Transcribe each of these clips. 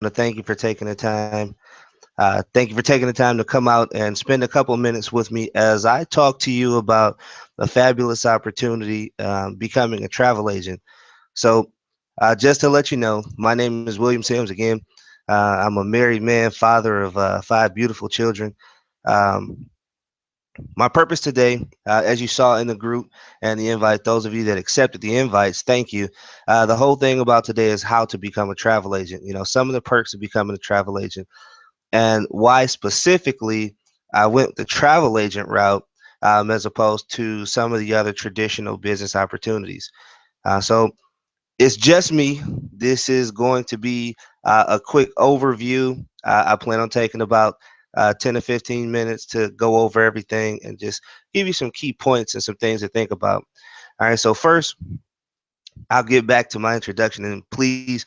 to thank you for taking the time. Thank you for taking the time to come out and spend a couple of minutes with me as I talk to you about a fabulous opportunity, becoming a travel agent. So, just to let you know, my name is William Sims again. I'm a married man, father of five beautiful children. Um, my purpose today, as you saw in the group and the invite, those of you that accepted the invites, thank you. The whole thing about today is how to become a travel agent. You know, some of the perks of becoming a travel agent and why specifically I went the travel agent route, as opposed to some of the other traditional business opportunities. So it's just me. This is going to be a quick overview. I plan on taking about 10 to 15 minutes to go over everything and just give you some key points and some things to think about. All right, so first, I'll get back to my introduction, and please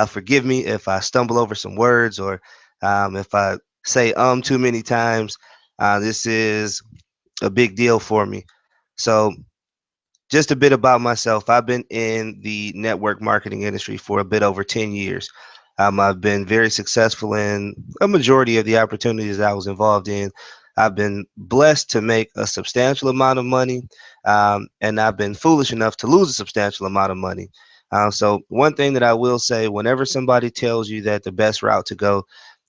forgive me if I stumble over some words or if I say too many times. This is a big deal for me. So, just a bit about myself. I've been in the network marketing industry for a bit over 10 years. I've been very successful in a majority of the opportunities that I was involved in. I've been blessed to make a substantial amount of money, and I've been foolish enough to lose a substantial amount of money. So, one thing that I will say whenever somebody tells you that the best route to go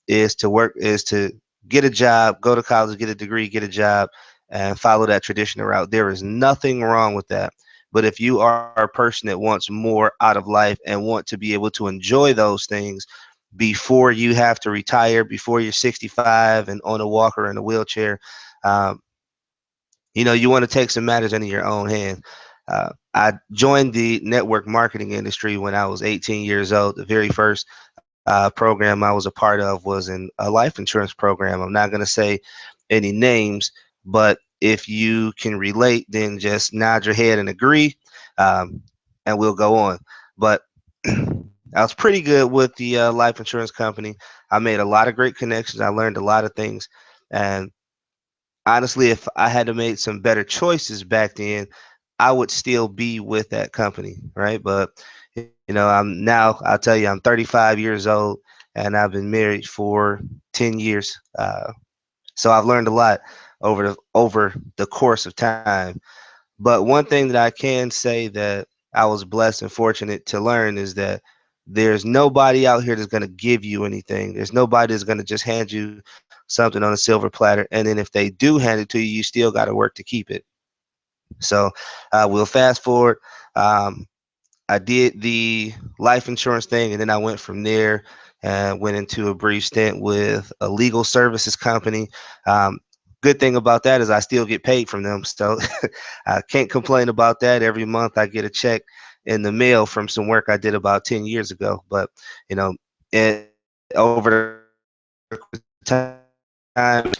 is to get a job, go to college, get a degree, get a job, and follow that traditional route. There is nothing wrong with that. But if you are a person that wants more out of life and want to be able to enjoy those things before you have to retire, before you're 65 and on a walker in a wheelchair, um, you want to take some matters into your own hand. I joined the network marketing industry when I was 18 years old. The very first program I was a part of was in a life insurance program. I'm not going to say any names, but if you can relate, then just nod your head and agree, um, and we'll go on. But I was pretty good with the life insurance company. I made a lot of great connections. I learned a lot of things, and honestly, if I had to make some better choices back then, I would still be with that company, right? But I'm now, I'll tell you, I'm 35 years old and I've been married for 10 years. So I've learned a lot over the course of time. But one thing that I can say that I was blessed and fortunate to learn is that there's nobody out here that's going to give you anything. There's nobody that's going to just hand you something on a silver platter. And then if they do hand it to you, you still got to work to keep it. So we'll fast forward. Um, I did the life insurance thing, and then I went from there and went into a brief stint with a legal services company. Um, Good thing about that is I still get paid from them, so I can't complain about that. Every month I get a check in the mail from some work I did about 10 years ago. But you know, over the course of time,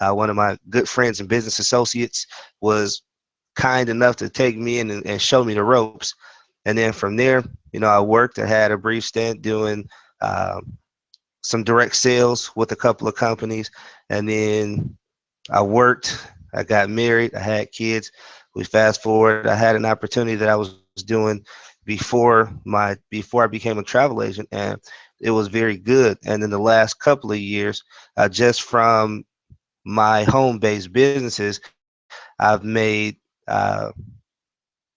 one of my good friends and business associates was kind enough to take me in and show me the ropes. And then from there, I worked. I had a brief stint doing um, some direct sales with a couple of companies. And then I worked, I got married, I had kids. We fast forward, I had an opportunity that I was doing before I became a travel agent, and it was very good. And in the last couple of years, just from my home-based businesses, I've made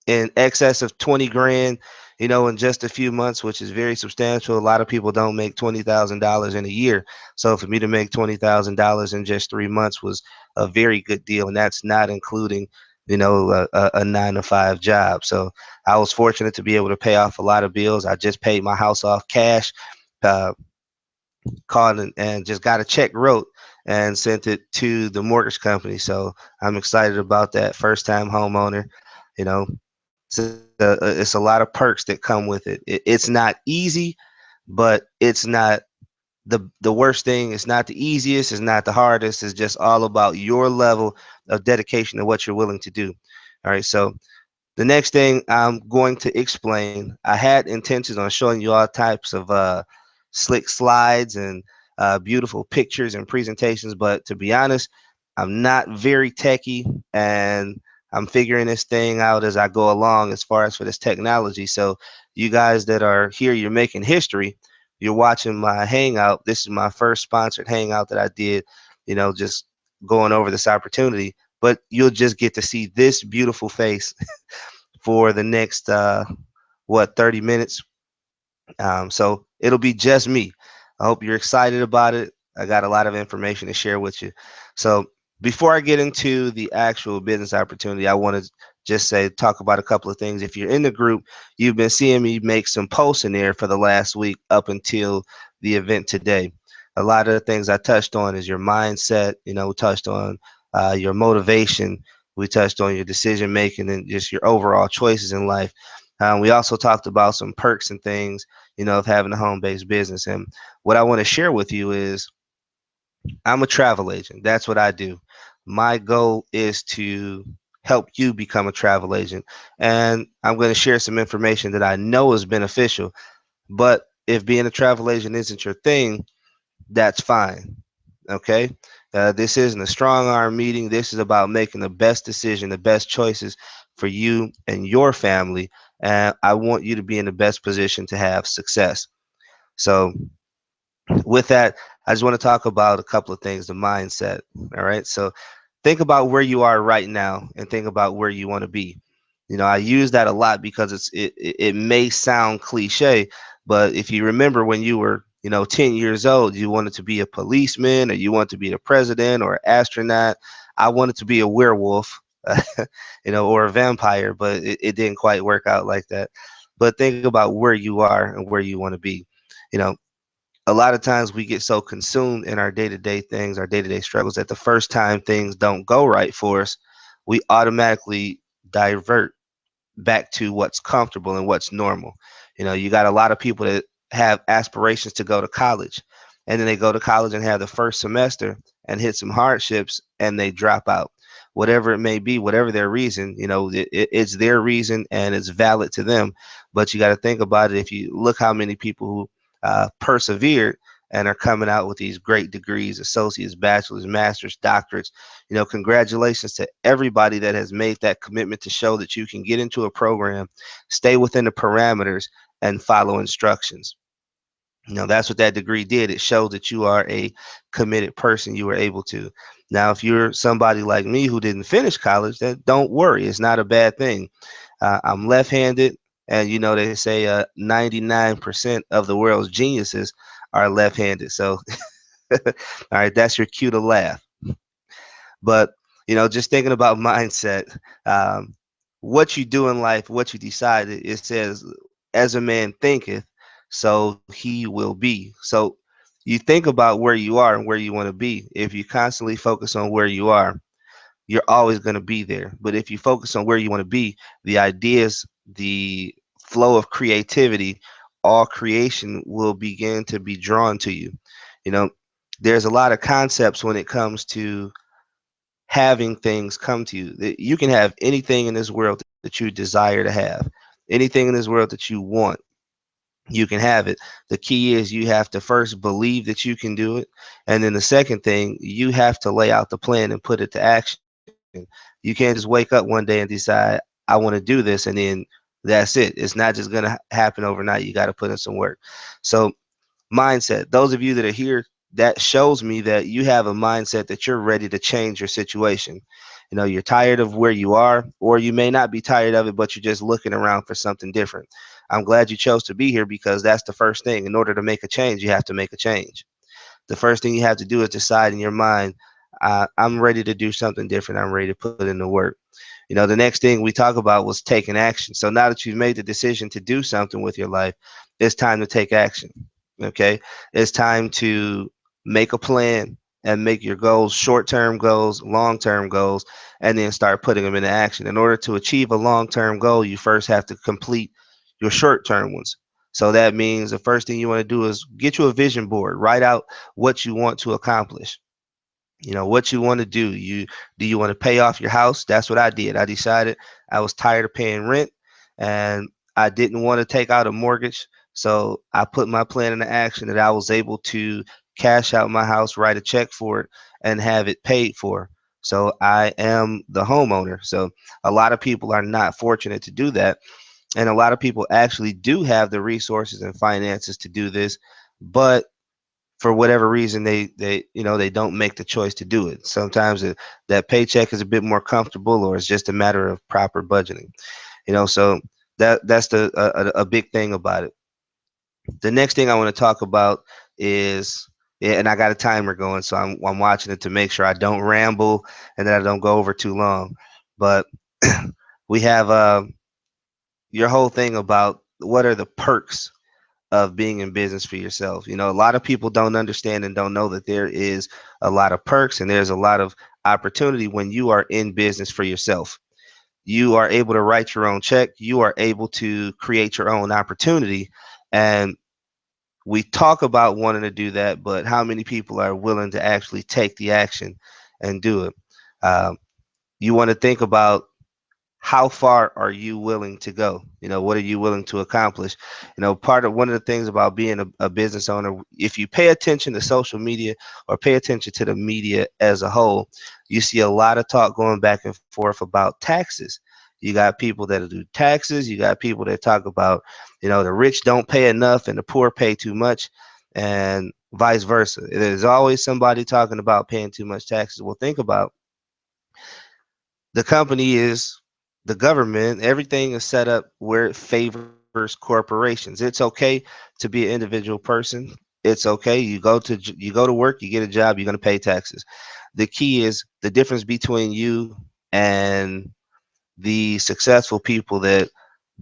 in excess of 20 grand, in just a few months, which is very substantial. A lot of people don't make $20,000 in a year. So for me to make $20,000 in just 3 months was a very good deal. And that's not including, a 9 to 5 job. So I was fortunate to be able to pay off a lot of bills. I just paid my house off cash, uh, called and just got a check wrote and sent it to the mortgage company. So I'm excited about that. First time homeowner, you know, it's a lot of perks that come with it. It's not easy, but it's not the worst thing. It's not the easiest. It's not the hardest. It's just all about your level of dedication and what you're willing to do. All right. So the next thing I'm going to explain, I had intentions on showing you all types of slick slides and beautiful pictures and presentations, but to be honest, I'm not very techy, and I'm figuring this thing out as I go along as far as for this technology. So you guys that are here, you're making history. you're watching my hangout. This is my first sponsored hangout that I did, just going over this opportunity. But you'll just get to see this beautiful face for the next, 30 minutes. So it'll be just me. I hope you're excited about it. I got a lot of information to share with you. So before I get into the actual business opportunity, I want to just talk about a couple of things. If you're in the group, you've been seeing me make some posts in there for the last week up until the event today. A lot of the things I touched on is your mindset. We touched on your motivation. We touched on your decision making and just your overall choices in life. We also talked about some perks and things, of having a home-based business. And what I want to share with you is I'm a travel agent. That's what I do. My goal is to help you become a travel agent. And I'm going to share some information that I know is beneficial. But if being a travel agent isn't your thing, that's fine. Okay. This isn't a strong arm meeting. This is about making the best decision, the best choices for you and your family. And I want you to be in the best position to have success. So, with that, I just want to talk about a couple of things, the mindset. All right. So, think about where you are right now and think about where you want to be. I use that a lot because it may sound cliche, but if you remember when you were 10 years old, you wanted to be a policeman or you wanted to be the president or astronaut. I wanted to be a werewolf, or a vampire, but it didn't quite work out like that. But think about where you are and where you want to be. You know, a lot of times we get so consumed in our day-to-day things, our day-to-day struggles, that the first time things don't go right for us, we automatically divert back to what's comfortable and what's normal. You got a lot of people that have aspirations to go to college, and then they go to college and have the first semester and hit some hardships and they drop out. Whatever it may be, whatever their reason, it's their reason and it's valid to them. But you got to think about it. If you look how many people who persevered and are coming out with these great degrees, associates, bachelors, masters, doctorates. Congratulations to everybody that has made that commitment to show that you can get into a program, stay within the parameters, and follow instructions. That's what that degree did. It showed that you are a committed person. You were able to. Now, if you're somebody like me who didn't finish college, then don't worry. It's not a bad thing. I'm left-handed, and they say 99% of the world's geniuses are left-handed. So, all right, that's your cue to laugh. But just thinking about mindset, um, what you do in life, what you decide, it says, "As a man thinketh, so he will be." So you think about where you are and where you want to be. If you constantly focus on where you are, you're always going to be there. But if you focus on where you want to be, the ideas, the flow of creativity, all creation will begin to be drawn to you. You know, there's a lot of concepts when it comes to having things come to you. That you can have anything in this world that you desire to have, anything in this world that you want. You can have it. The key is you have to first believe that you can do it. And then the second thing, you have to lay out the plan and put it to action. You can't just wake up one day and decide, I want to do this, and then that's it. It's not just going to happen overnight. You got to put in some work. So, mindset. Those of you that are here, that shows me that you have a mindset that you're ready to change your situation. You're tired of where you are, or you may not be tired of it, but you're just looking around for something different. I'm glad you chose to be here because that's the first thing. In order to make a change, you have to make a change. The first thing you have to do is decide in your mind, I'm ready to do something different. I'm ready to put in the work. The next thing we talk about was taking action. So now that you've made the decision to do something with your life, it's time to take action. Okay. It's time to make a plan and make your goals short-term goals, long-term goals, and then start putting them into action. In order to achieve a long-term goal, you first have to complete your short-term ones. So that means the first thing you want to do is get you a vision board, write out what you want to accomplish. What you want to do. Do you want to pay off your house? That's what I did. I decided I was tired of paying rent and I didn't want to take out a mortgage. So I put my plan into action that I was able to cash out my house, write a check for it, and have it paid for. So I am the homeowner. So a lot of people are not fortunate to do that. And a lot of people actually do have the resources and finances to do this, but for whatever reason they don't make the choice to do it. Sometimes that paycheck is a bit more comfortable, or it's just a matter of proper budgeting. So that's a big thing about it. The next thing I want to talk about is, yeah, and I got a timer going, so I'm watching it to make sure I don't ramble and that I don't go over too long. But we have your whole thing about what are the perks of being in business for yourself. A lot of people don't understand and don't know that there is a lot of perks and there's a lot of opportunity when you are in business for yourself. You are able to write your own check. You are able to create your own opportunity. And we talk about wanting to do that, but how many people are willing to actually take the action and do it? Um, you want to think about how far are you willing to go? What are you willing to accomplish? Part of one of the things about being a business owner, if you pay attention to social media or pay attention to the media as a whole, you see a lot of talk going back and forth about taxes. You got people that do taxes. You got people that talk about, the rich don't pay enough and the poor pay too much, and vice versa. There's always somebody talking about paying too much taxes. Well, think about, the company is the government. Everything is set up where it favors corporations. It's okay to be an individual person. It's okay. You go to work, you get a job, you're going to pay taxes. The key is the difference between you and the successful people that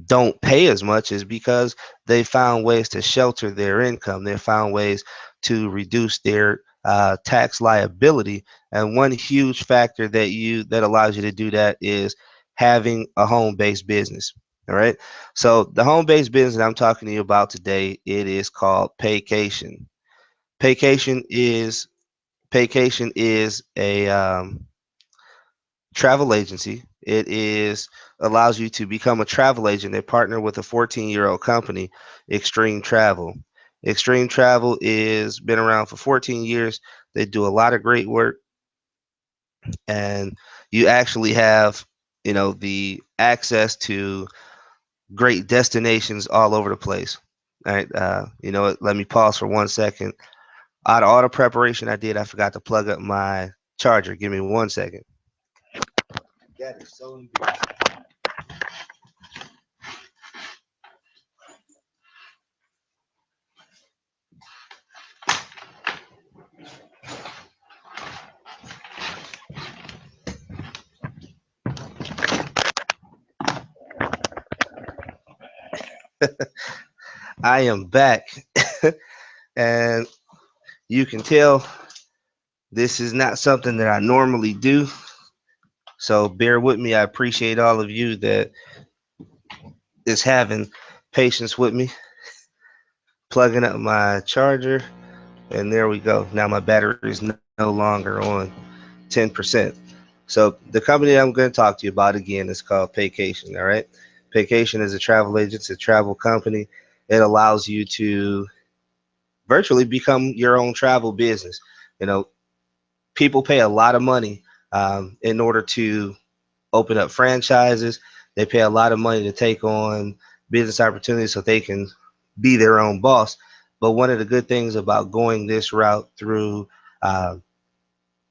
don't pay as much is because they found ways to shelter their income. They found ways to reduce their tax liability. And one huge factor that allows you to do that is having a home-based business. All right. So the home-based business I'm talking to you about today, it is called Paycation. Paycation is Paycation is a travel agency. It is allows you to become a travel agent. They partner with a 14-year-old company, Extreme Travel. Extreme Travel is been around for 14 years. They do a lot of great work, and you actually have, the access to great destinations all over the place. All right, let me pause for 1 second. Out of all the preparation I did, I forgot to plug up my charger. Give me 1 second. That is so embarrassing. I am back, and you can tell this is not something that I normally do. So bear with me. I appreciate all of you that is having patience with me. Plugging up my charger, and there we go. Now my battery is no longer on 10%. So the company that I'm going to talk to you about again is called Paycation. All right. Paycation is a travel agent, it's a travel company. It allows you to virtually become your own travel business. You know, People pay a lot of money in order to open up franchises. They pay a lot of money to take on business opportunities so they can be their own boss. But one of the good things about going this route through, uh,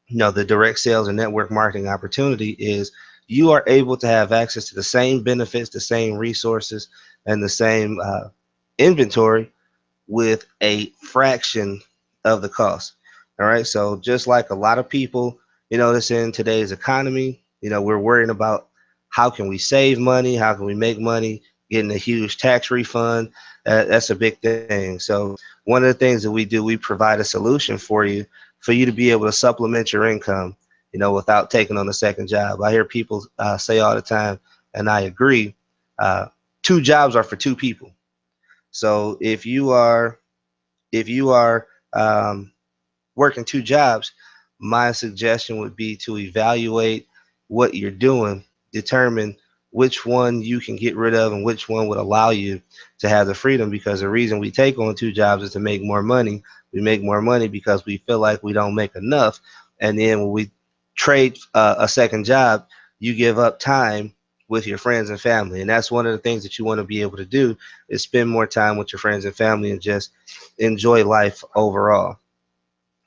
the direct sales and network marketing opportunity is you are able to have access to the same benefits, the same resources, and the same inventory with a fraction of the cost. All right. So just like a lot of people, that's in today's economy, we're worrying about how can we save money, how can we make money, getting a huge tax refund. That's a big thing. So one of the things that we do, we provide a solution for you to be able to supplement your income, without taking on a second job. I hear people say all the time, and I agree. Uh, Two jobs are for two people. So if you are um, working two jobs, my suggestion would be to evaluate what you're doing, determine which one you can get rid of and which one would allow you to have the freedom. Because the reason we take on two jobs is to make more money. We make more money because we feel like we don't make enough. And then when we trade a second job, you give up time with your friends and family. And that's one of the things that you want to be able to do, is spend more time with your friends and family and just enjoy life overall.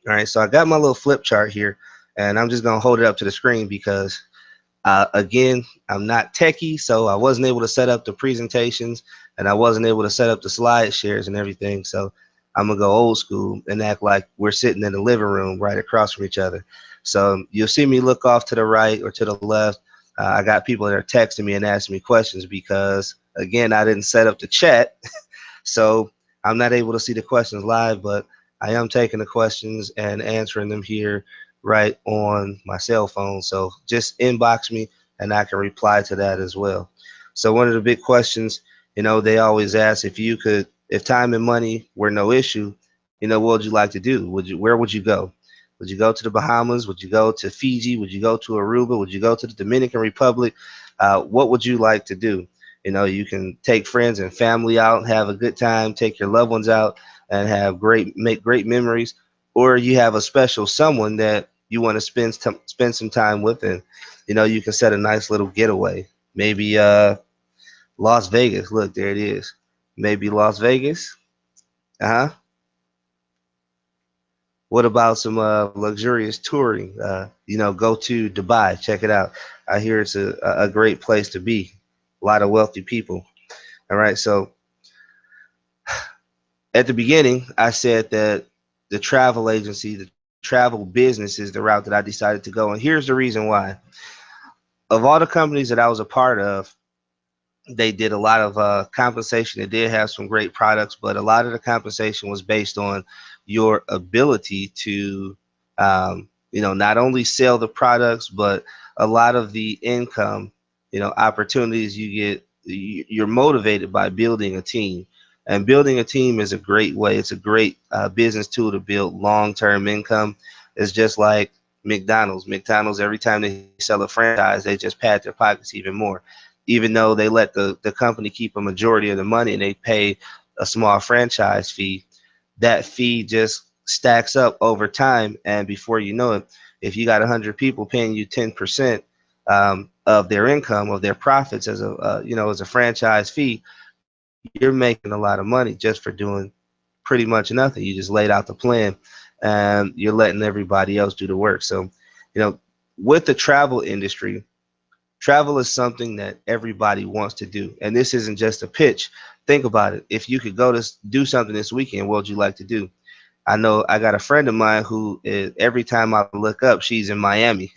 All right, so I got my little flip chart here, and I'm just gonna hold it up to the screen because again, I'm not techie, so I wasn't able to set up the presentations and I wasn't able to set up the slide shares and everything. So I'm gonna go old school and act like we're sitting in the living room right across from each other. So you'll see me look off to the right or to the left. I got people that are texting me and asking me questions because, again, I didn't set up the chat. So I'm not able to see the questions live, but I am taking the questions and answering them here right on my cell phone. So just inbox me and I can reply to that as well. So one of the big questions, they always ask, if time and money were no issue, what would you like to do? Where would you go? Would you go to the Bahamas? Would you go to Fiji? Would you go to Aruba? Would you go to the Dominican Republic? What would you like to do? You can take friends and family out, have a good time, take your loved ones out and make great memories, or you have a special someone that you want to spend some time with, and you can set a nice little getaway. Maybe Las Vegas. Look, there it is. Maybe Las Vegas. Uh-huh. What about some luxurious touring? Go to Dubai, check it out. I hear it's a great place to be. A lot of wealthy people. All right, so at the beginning, I said that the travel agency, the travel business is the route that I decided to go. And here's the reason why. Of all the companies that I was a part of, they did a lot of compensation. They did have some great products, but a lot of the compensation was based on your ability to, not only sell the products, but a lot of the income, opportunities you get. You're motivated by building a team, and building a team is a great way. It's a great business tool to build long-term income. It's just like McDonald's. McDonald's, every time they sell a franchise, they just pad their pockets even more, even though they let the company keep a majority of the money and they pay a small franchise fee. That fee just stacks up over time, and before you know it, if you got 100 people paying you 10% of their income, of their profits as a franchise fee, you're making a lot of money just for doing pretty much nothing. You just laid out the plan and you're letting everybody else do the work. So, you know, with the travel industry, travel is something that everybody wants to do. And this isn't just a pitch. Think about it. If you could go to do something this weekend, what would you like to do? I know I got a friend of mine who is, every time I look up, she's in Miami.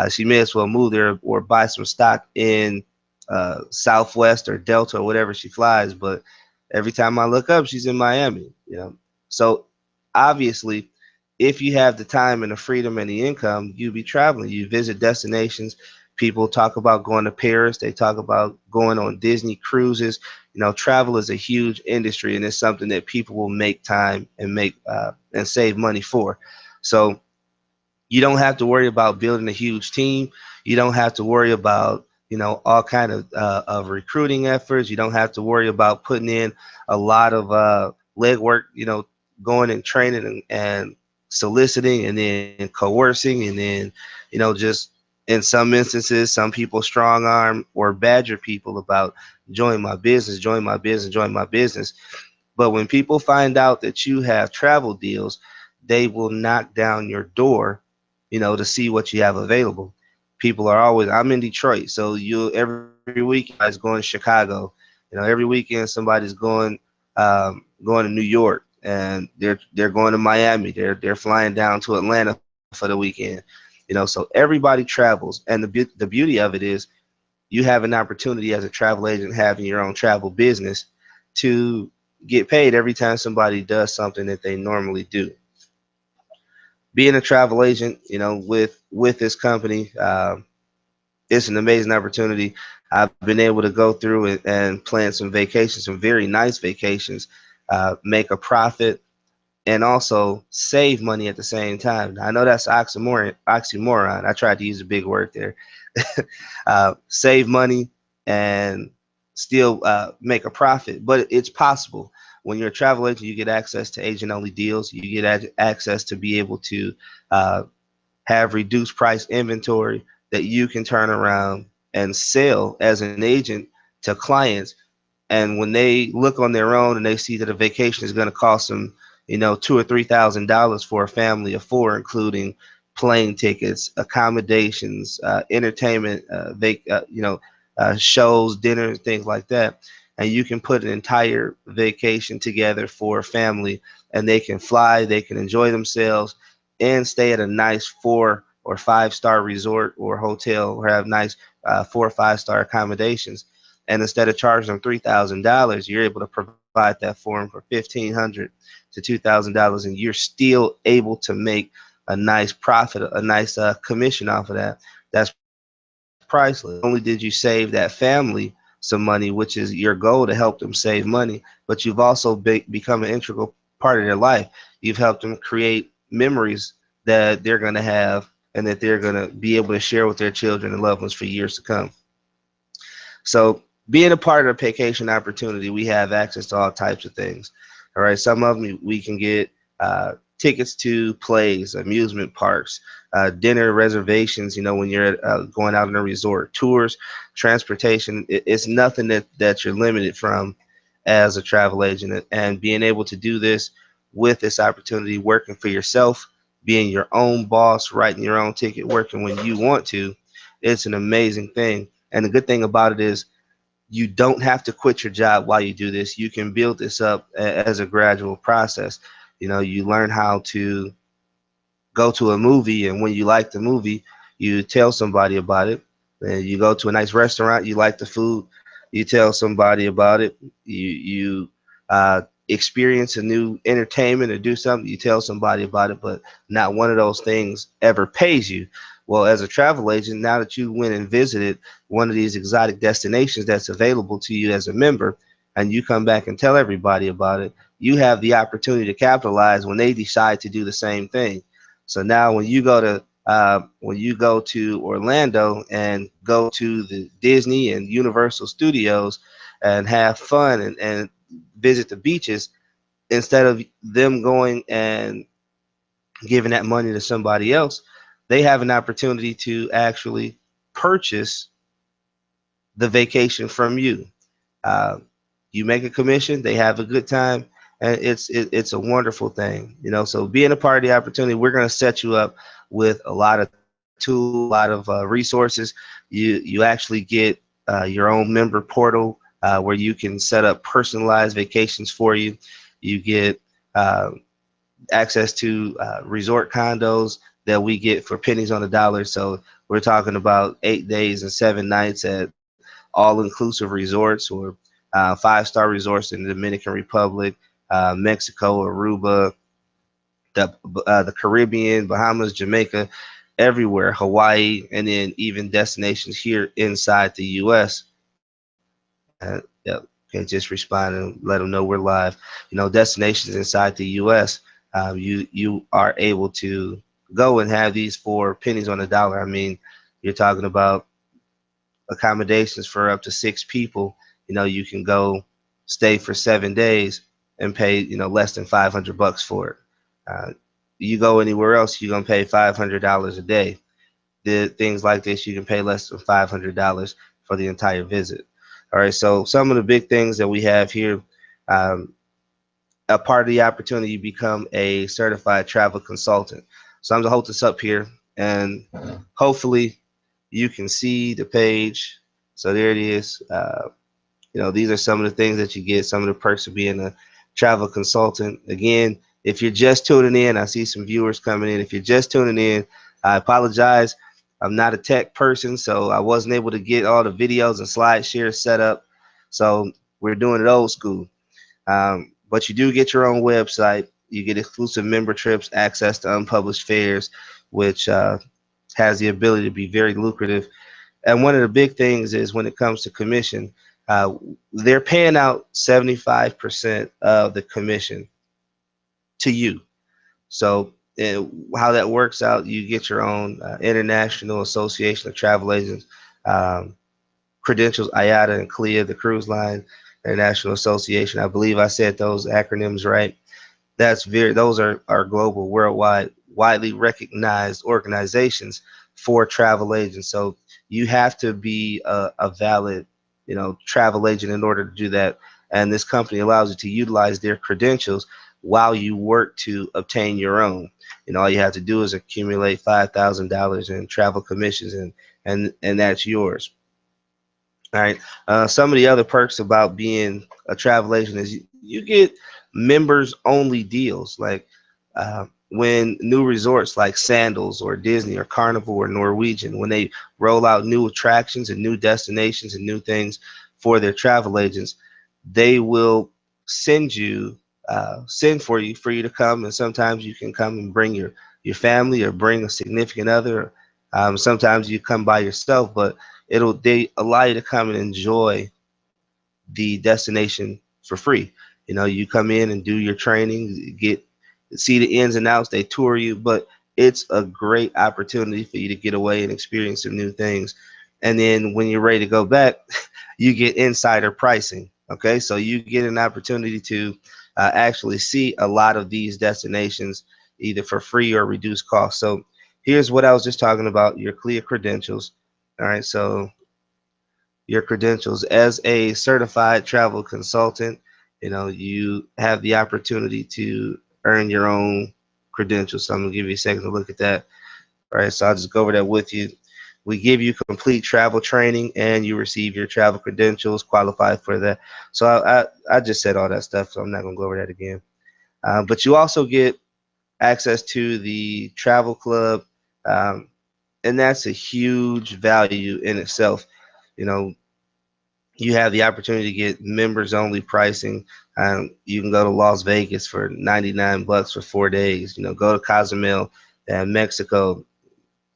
She may as well move there or buy some stock in Southwest or Delta or whatever she flies. But every time I look up, she's in Miami. So obviously, if you have the time and the freedom and the income, you be traveling. You visit destinations. People talk about going to Paris. They talk about going on Disney cruises. Travel is a huge industry, and it's something that people will make time and make and save money for. So you don't have to worry about building a huge team. You don't have to worry about all kind of recruiting efforts. You don't have to worry about putting in a lot of legwork. Going and training and soliciting and then coercing and then just in some instances, some people strong arm or badger people about join my business, join my business, join my business. But when people find out that you have travel deals, they will knock down your door, to see what you have available. People are always, I'm in Detroit, so you every weekend somebody's going to Chicago. Every weekend somebody's going to New York, and they're going to Miami. They're flying down to Atlanta for the weekend. So everybody travels, and the beauty of it is you have an opportunity as a travel agent having your own travel business to get paid every time somebody does something that they normally do. Being a travel agent, with this company, it's an amazing opportunity. I've been able to go through and plan some vacations, some very nice vacations, make a profit, and also save money at the same time. I know that's oxymoron. Oxymoron. I tried to use a big word there. Save money and still make a profit, but it's possible. When you're a travel agent, you get access to agent-only deals. You get access to be able to uh, have reduced price inventory that you can turn around. and sell as an agent to clients. And when they look on their own and they see that a vacation is going to cost them, $2,000 or $3,000 for a family of four, including plane tickets, accommodations, entertainment, shows, dinners, things like that, and you can put an entire vacation together for a family, and they can fly, they can enjoy themselves, and stay at a nice 4 or 5 star resort or hotel, or have nice 4 or 5 star accommodations. And instead of charging them $3,000, you're able to provide that for them for $1,500 to $2,000, and you're still able to make a nice profit, a nice commission off of that. That's priceless. Not only did you save that family some money, which is your goal, to help them save money, but you've also become an integral part of their life. You've helped them create memories that they're going to have and that they're going to be able to share with their children and loved ones for years to come. So being a part of a vacation opportunity, we have access to all types of things. All right, some of them we can get tickets to plays, amusement parks, dinner reservations. When you're going out on a resort, tours, transportation. It's nothing that you're limited from as a travel agent, and being able to do this with this opportunity, working for yourself, being your own boss, writing your own ticket, working when you want to. It's an amazing thing. And the good thing about it is you don't have to quit your job while you do this. You can build this up as a gradual process. You learn how to go to a movie, and when you like the movie, you tell somebody about it. And you go to a nice restaurant, you like the food, you tell somebody about it. You experience a new entertainment or do something, you tell somebody about it. But not one of those things ever pays you. Well, as a travel agent, now that you went and visited one of these exotic destinations that's available to you as a member, and you come back and tell everybody about it, you have the opportunity to capitalize when they decide to do the same thing. So now when you go to Orlando and go to the Disney and Universal Studios and have fun and visit the beaches, instead of them going and giving that money to somebody else, they have an opportunity to actually purchase the vacation from you. Uh, you make a commission, they have a good time, and it's a wonderful thing. So being a part of the opportunity, we're going to set you up with a lot of tools, a lot of resources. You actually get your own member portal where you can set up personalized vacations for you. You get uh, access to resort condos that we get for pennies on the dollar. So we're talking about 8 days and 7 nights at all-inclusive resorts, or 5 star resorts in the Dominican Republic, Mexico, Aruba, the Caribbean, Bahamas, Jamaica, everywhere, Hawaii, and then even destinations here inside the U.S. Yeah, okay, just respond and let them know we're live. Destinations inside the U.S. You are able to go and have these for pennies on the dollar. I mean, you're talking about accommodations for up to 6 people. You can go stay for 7 days and pay less than $500 for it. Uh, you go anywhere else, you're gonna pay $500 a day. The things like this, you can pay less than $500 for the entire visit. All right, so some of the big things that we have here. Um, a part of the opportunity, you become a certified travel consultant. So I'm gonna hold this up here, and hopefully you can see the page. So there it is. These are some of the things that you get, some of the perks of being a travel consultant. Again, if you're just tuning in, I see some viewers coming in. If you're just tuning in, I apologize. I'm not a tech person, so I wasn't able to get all the videos and slide shares set up. So we're doing it old school. But you do get your own website. You get exclusive member trips, access to unpublished fares, which has the ability to be very lucrative. And one of the big things is when it comes to commission, uh, they're paying out 75% of the commission to you. So how that works out, you get your own International Association of Travel Agents um, credentials, IATA and CLIA, the cruise line International Association. I believe I said those acronyms right. Those are global, worldwide, widely recognized organizations for travel agents. So you have to be a valid, travel agent in order to do that. And this company allows you to utilize their credentials while you work to obtain your own. All you have to do is accumulate $5,000 in travel commissions, and that's yours. All right. Some of the other perks about being a travel agent is you get members only deals. Like when new resorts like Sandals or Disney or Carnival or Norwegian, when they roll out new attractions and new destinations and new things for their travel agents, they will send you send for you to come. And sometimes you can come and bring your family or bring a significant other. Sometimes you come by yourself, but they allow you to come and enjoy the destination for free. You come in and do your training, see the ins and outs. They tour you, but it's a great opportunity for you to get away and experience some new things. And then when you're ready to go back, you get insider pricing. Okay, so you get an opportunity to actually see a lot of these destinations either for free or reduced cost. So here's what I was just talking about: your CLIA credentials. All right, so your credentials as a certified travel consultant, you have the opportunity to earn your own credentials. So I'm gonna give you a second to look at that. All right, so I'll just go over that with you. We give you complete travel training, and you receive your travel credentials, qualify for that. So I just said all that stuff, so I'm not gonna go over that again. But you also get access to the travel club, um, and that's a huge value in itself. You know, you have the opportunity to get members only pricing. You can go to Las Vegas for 99 bucks for 4 days. Go to Cozumel and Mexico,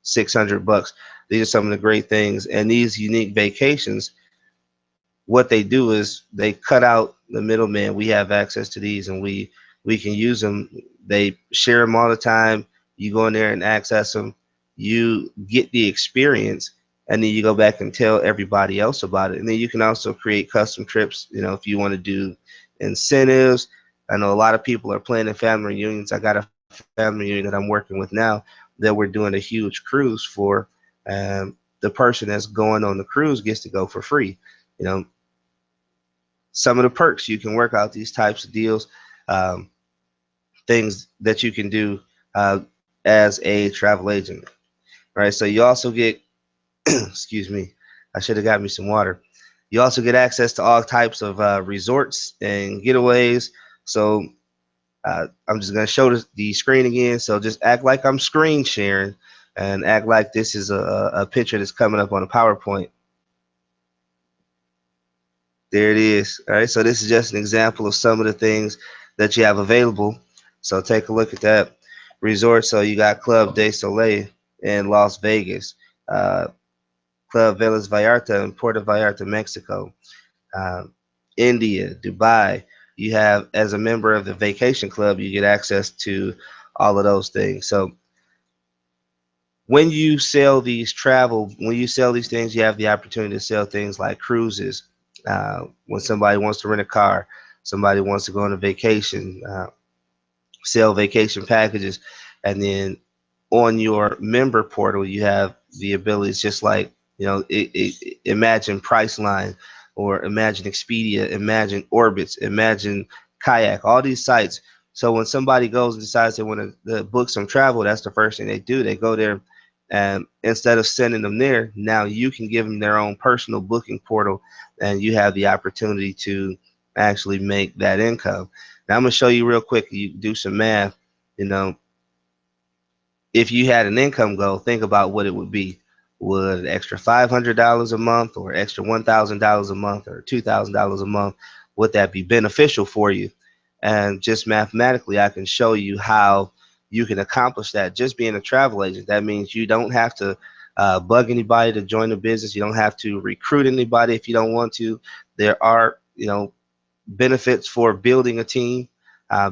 600 bucks. These are some of the great things. And these unique vacations, what they do is they cut out the middleman. We have access to these, and we can use them. They share them all the time. You go in there and access them. You get the experience, and then you go back and tell everybody else about it. And then you can also create custom trips. If you want to do incentives. I know a lot of people are planning family reunions. I got a family reunion that I'm working with now that we're doing a huge cruise for. The person that's going on the cruise gets to go for free. You know, some of the perks, you can work out these types of deals, um, things that you can do uh, as a travel agent. Right. So you also get, excuse me, I should have got me some water. You also get access to all types of resorts and getaways. So I'm just going to show the screen again. So just act like I'm screen sharing and act like this is a picture that's coming up on a PowerPoint. There it is. All right. So this is just an example of some of the things that you have available. So take a look at that resort. So you got Club de Soleil in Las Vegas, uh, Club Velas Vallarta in Puerto Vallarta, Mexico, uh, India, Dubai. You have, as a member of the vacation club, you get access to all of those things. So when you sell when you sell these things, you have the opportunity to sell things like cruises. When somebody wants to rent a car, somebody wants to go on a vacation, sell vacation packages, and then on your member portal, you have the ability. It's just like, imagine Priceline, or imagine Expedia, imagine Orbitz, imagine Kayak, all these sites. So when somebody goes and decides they want to book some travel, that's the first thing they do. They go there, and instead of sending them there, now you can give them their own personal booking portal, and you have the opportunity to actually make that income. Now I'm gonna show you real quick. You do some math. You know, if you had an income goal, think about what it would be. Would an extra $500 a month, or extra $1,000 a month, or $2,000 a month, would that be beneficial for you? And just mathematically, I can show you how you can accomplish that just being a travel agent. That means you don't have to bug anybody to join the business. You don't have to recruit anybody if you don't want to. There are, benefits for building a team,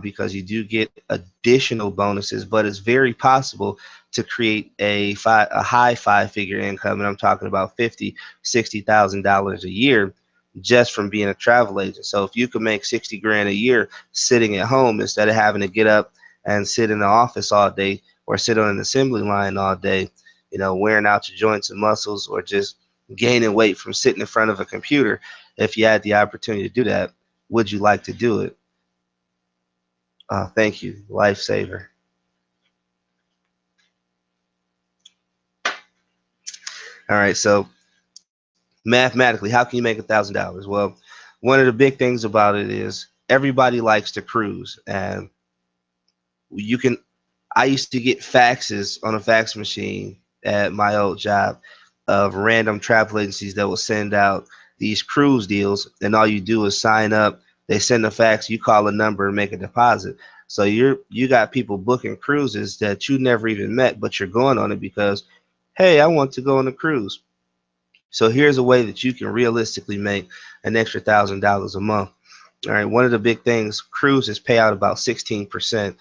because you do get additional bonuses, but it's very possible to create a high five-figure income, and I'm talking about $50,000, $60,000 a year just from being a travel agent. So if you can make 60 grand a year sitting at home instead of having to get up and sit in the office all day or sit on an assembly line all day, wearing out your joints and muscles, or just gaining weight from sitting in front of a computer, if you had the opportunity to do that, would you like to do it? Thank you, lifesaver. All right, so mathematically, how can you make $1,000? Well, one of the big things about it is everybody likes to cruise, and you can. I used to get faxes on a fax machine at my old job of random travel agencies that will send out these cruise deals, and all you do is sign up. They send a fax, you call a number and make a deposit. So you got people booking cruises that you never even met, but you're going on it because, hey, I want to go on a cruise. So here's a way that you can realistically make an extra $1,000 a month. All right, one of the big things, cruises pay out about 16%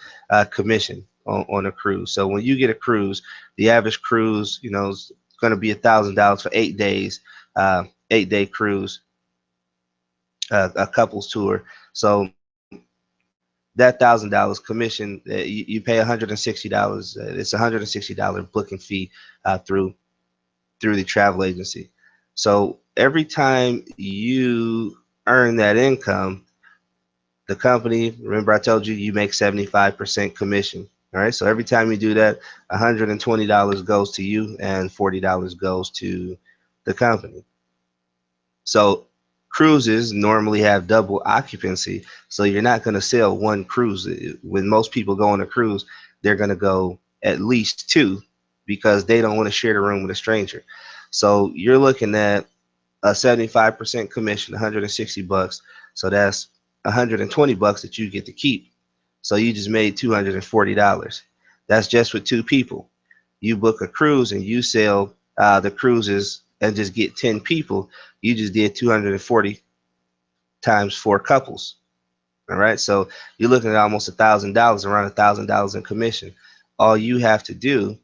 commission on a cruise. So when you get a cruise, the average cruise, is going to be $1,000 for 8 days, 8-day cruise, a couples tour. So that $1,000 commission, you pay $160. It's $160 booking fee through the travel agency. So every time you earn that income, the company, remember I told you, you make 75% commission. All right. So every time you do that, $120 goes to you and $40 goes to the company. So cruises normally have double occupancy. So you're not going to sell one cruise. When most people go on a cruise, they're going to go at least two because they don't want to share the room with a stranger. So you're looking at a 75% commission, 160 bucks. So that's 120 bucks that you get to keep. So you just made $240. That's just with two people. You book a cruise and you sell the cruises and just get 10 people. You just did 240 times four couples. All right. So you're looking at almost $1,000, around $1,000 in commission. All you have to do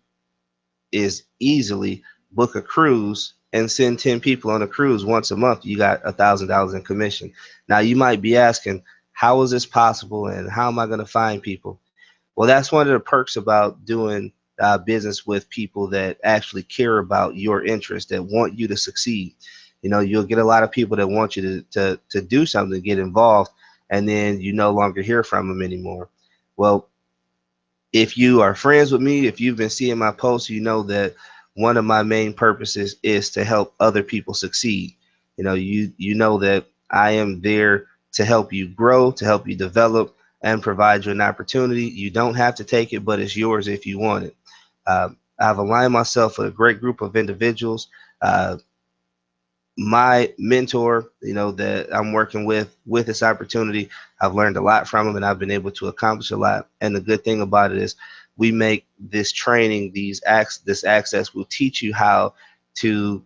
is easily book a cruise and send 10 people on a cruise once a month. You got $1,000 in commission. Now you might be asking, how is this possible and how am I going to find people? Well, that's one of the perks about doing business with people that actually care about your interest, that want you to succeed. You'll get a lot of people that want you to do something, get involved, and then you no longer hear from them anymore. Well, if you are friends with me, if you've been seeing my posts, you know that one of my main purposes is to help other people succeed. You know that I am there to help you grow, to help you develop, and provide you an opportunity. You don't have to take it, but it's yours if you want it. I've aligned myself with a great group of individuals. My mentor, that I'm working with this opportunity, I've learned a lot from him and I've been able to accomplish a lot. And the good thing about it is we make this training, this access will teach you how to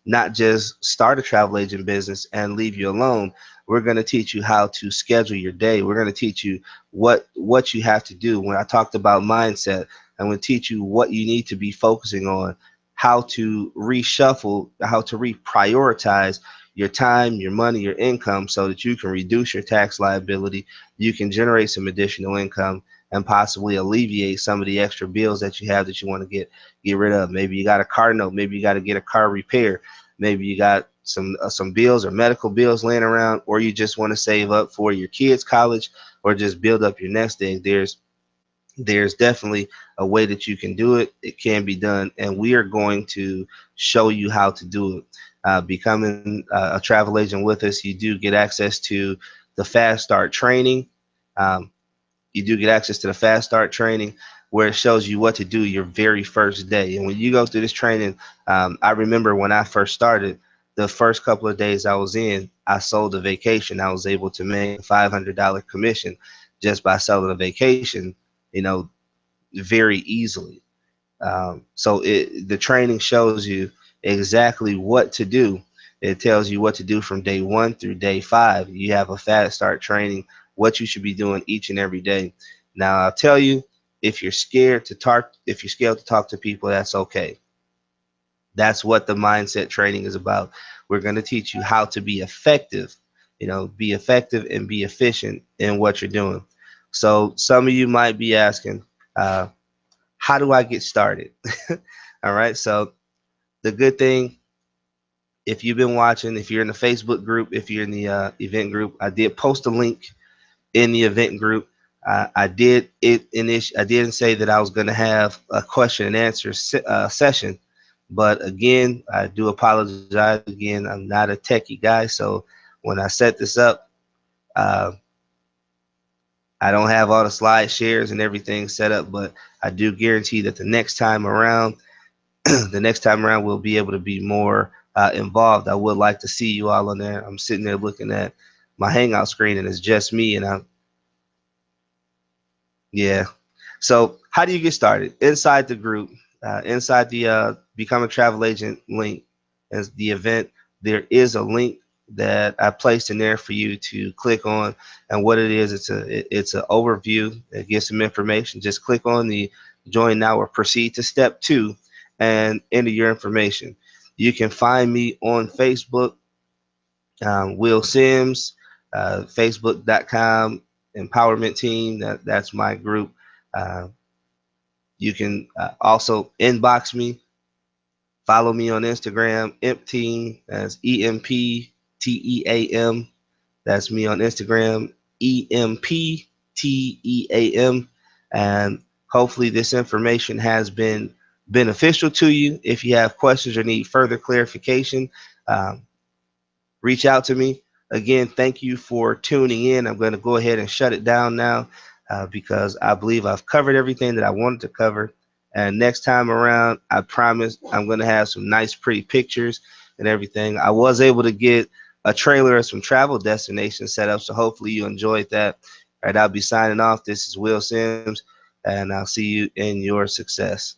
not just start a travel agent business and leave you alone. We're going to teach you how to schedule your day. We're going to teach you what you have to do. When I talked about mindset, I'm going to teach you what you need to be focusing on, how to reshuffle, how to reprioritize your time, your money, your income so that you can reduce your tax liability. You can generate some additional income and possibly alleviate some of the extra bills that you have that you want to get rid of. Maybe you got a car note, maybe you got to get a car repair, maybe you got some bills or medical bills laying around, or you just want to save up for your kids' college or just build up your nest egg. There's definitely a way that you can do it. It can be done, and we are going to show you how to do it. Becoming a travel agent with us, you do get access to the Fast Start training. Um, you do get access to the Fast Start training where it shows you what to do your very first day. And when you go through this training, I remember when I first started, the first couple of days I was in, I sold a vacation. I was able to make a $500 commission just by selling a vacation, very easily. The training shows you exactly what to do. It tells you what to do from day 1 through day 5. You have a Fast Start training, what you should be doing each and every day. Now, I'll tell you, if you're scared to talk to people, that's okay. That's what the mindset training is about. We're going to teach you how to be effective, be effective and be efficient in what you're doing. So some of you might be asking, how do I get started? All All right. So the good thing, if you've been watching, if you're in the Facebook group, if you're in the event group, I did post a link in the event group. I did it in this. I didn't say that I was going to have a question and answer session, but again, I do apologize. Again, I'm not a techie guy, so when I set this up, uh, I don't have all the slide shares and everything set up, but I do guarantee that the next time around, the next time around, we'll be able to be more involved. I would like to see you all on there. I'm sitting there looking at my Hangout screen, and it's just me, and I'm yeah. So how do you get started? Inside the group, inside the Become a Travel Agent link, as the event, there is a link that I placed in there for you to click on. And what it is, it's an overview that gives some information. Just click on the join now or proceed to step 2 and enter your information. You can find me on Facebook, Will Sims, Facebook.com empowerment team. That's my group. Uh, you can also inbox me, follow me on Instagram, Imp Team. That's EMPTEAM. That's me on Instagram, EMPTEAM. And hopefully, this information has been beneficial to you. If you have questions or need further clarification, um, reach out to me. Again, thank you for tuning in. I'm going to go ahead and shut it down now because I believe I've covered everything that I wanted to cover. And next time around, I promise I'm going to have some nice, pretty pictures and everything. I was able to get a trailer of some travel destinations set up, so hopefully you enjoyed that. All right, I'll be signing off. This is Will Sims, and I'll see you in your success.